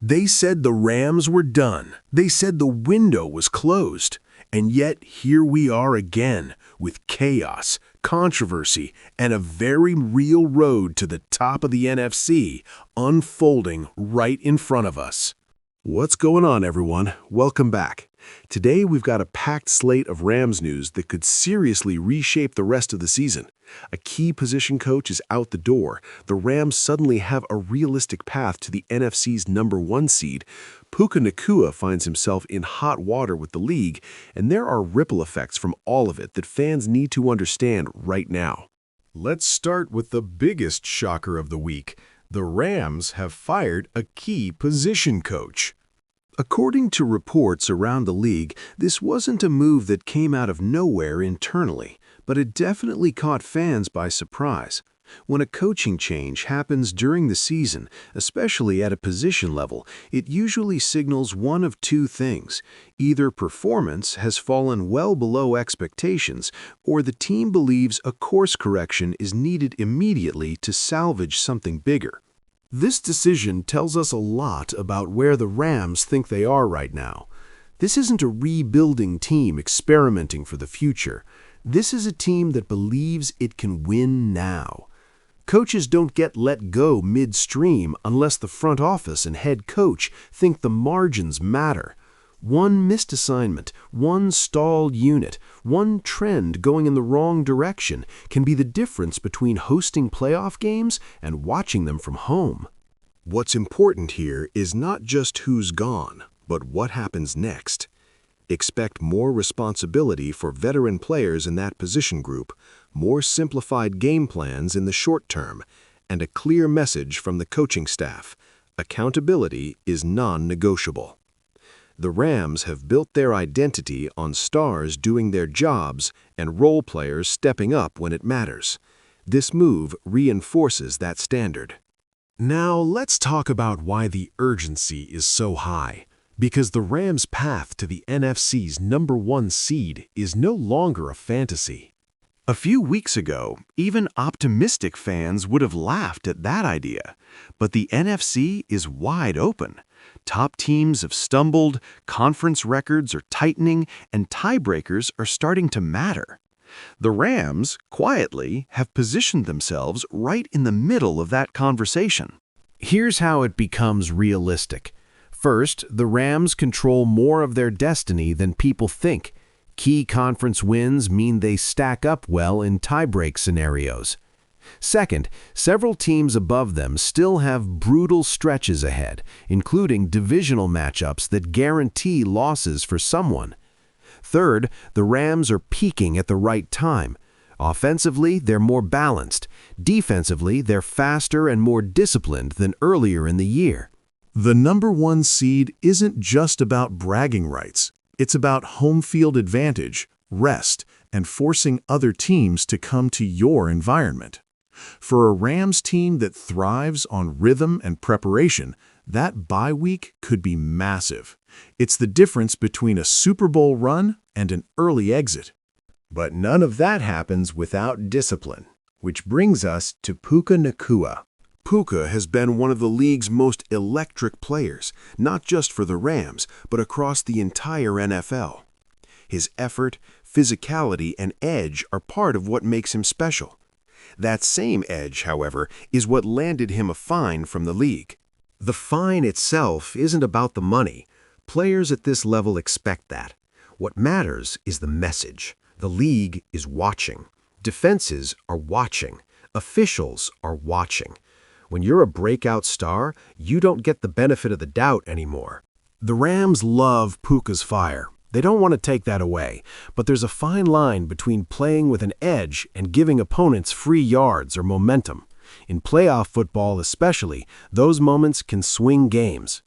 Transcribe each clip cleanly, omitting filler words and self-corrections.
They said the Rams were done. They said the window was closed. And yet here we are again with chaos, controversy, and a very real road to the top of the NFC unfolding right in front of us. What's going on, everyone? Welcome back. Today we've got a packed slate of Rams news that could seriously reshape the rest of the season. A key position coach is out the door. The Rams suddenly have a realistic path to the NFC's #1 seed. Puka Nacua finds himself in hot water with the league, and there are ripple effects from all of it that fans need to understand right now. Let's start with the biggest shocker of the week. The Rams have fired a key position coach. According to reports around the league, this wasn't a move that came out of nowhere internally, but it definitely caught fans by surprise. When a coaching change happens during the season, especially at a position level, it usually signals one of two things. Either performance has fallen well below expectations, or the team believes a course correction is needed immediately to salvage something bigger. This decision tells us a lot about where the Rams think they are right now. This isn't a rebuilding team experimenting for the future. This is a team that believes it can win now. Coaches don't get let go midstream unless the front office and head coach think the margins matter. One missed assignment, one stalled unit, one trend going in the wrong direction can be the difference between hosting playoff games and watching them from home. What's important here is not just who's gone, but what happens next. Expect more responsibility for veteran players in that position group, more simplified game plans in the short term, and a clear message from the coaching staff. Accountability is non-negotiable. The Rams have built their identity on stars doing their jobs and role players stepping up when it matters. This move reinforces that standard. Now let's talk about why the urgency is so high. Because the Rams' path to the NFC's #1 seed is no longer a fantasy. A few weeks ago, even optimistic fans would have laughed at that idea. But the NFC is wide open. Top teams have stumbled, conference records are tightening, and tiebreakers are starting to matter. The Rams, quietly, have positioned themselves right in the middle of that conversation. Here's how it becomes realistic. First, the Rams control more of their destiny than people think. Key conference wins mean they stack up well in tiebreak scenarios. Second, several teams above them still have brutal stretches ahead, including divisional matchups that guarantee losses for someone. Third, the Rams are peaking at the right time. Offensively, they're more balanced. Defensively, they're faster and more disciplined than earlier in the year. The #1 seed isn't just about bragging rights. It's about home field advantage, rest, and forcing other teams to come to your environment. For a Rams team that thrives on rhythm and preparation, that bye week could be massive. It's the difference between a Super Bowl run and an early exit. But none of that happens without discipline, which brings us to Puka Nacua. Puka has been one of the league's most electric players, not just for the Rams, but across the entire NFL. His effort, physicality, and edge are part of what makes him special. That same edge, however, is what landed him a fine from the league. The fine itself isn't about the money. Players at this level expect that. What matters is the message. The league is watching. Defenses are watching. Officials are watching. When you're a breakout star, you don't get the benefit of the doubt anymore. The Rams love Puka's fire. They don't want to take that away, but there's a fine line between playing with an edge and giving opponents free yards or momentum. In playoff football especially, those moments can swing games.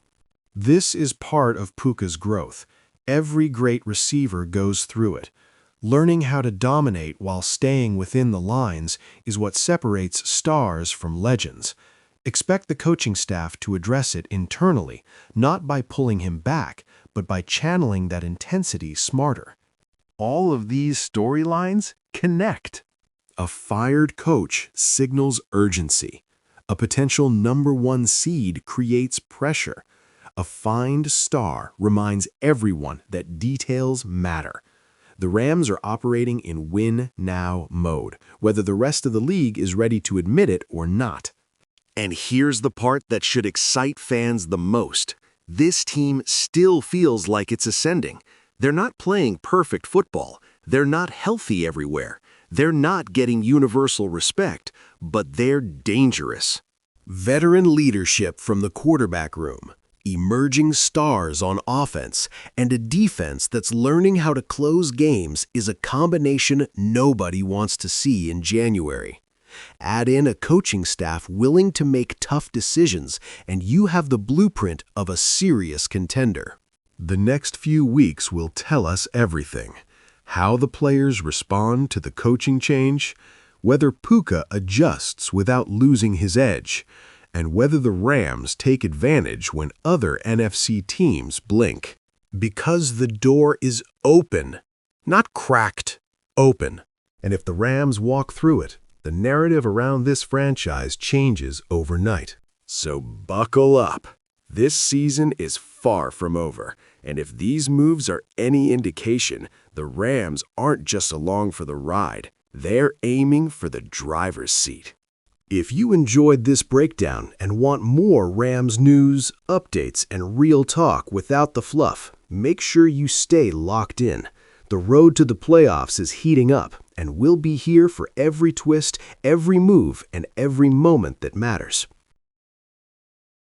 This is part of Puka's growth. Every great receiver goes through it. Learning how to dominate while staying within the lines is what separates stars from legends. Expect the coaching staff to address it internally, not by pulling him back, but by channeling that intensity smarter. All of these storylines connect. A fired coach signals urgency. A potential #1 seed creates pressure. A find star reminds everyone that details matter. The Rams are operating in win-now mode, whether the rest of the league is ready to admit it or not. And here's the part that should excite fans the most. This team still feels like it's ascending. They're not playing perfect football. They're not healthy everywhere. They're not getting universal respect, but they're dangerous. Veteran leadership from the quarterback room, emerging stars on offense, and a defense that's learning how to close games is a combination nobody wants to see in January. Add in a coaching staff willing to make tough decisions, and you have the blueprint of a serious contender. The next few weeks will tell us everything. How the players respond to the coaching change, whether Puka adjusts without losing his edge, and whether the Rams take advantage when other NFC teams blink. Because the door is open, not cracked, open. And if the Rams walk through it, the narrative around this franchise changes overnight. So buckle up. This season is far from over, and if these moves are any indication, the Rams aren't just along for the ride. They're aiming for the driver's seat. If you enjoyed this breakdown and want more Rams news, updates, and real talk without the fluff, make sure you stay locked in. The road to the playoffs is heating up, and we'll be here for every twist, every move, and every moment that matters.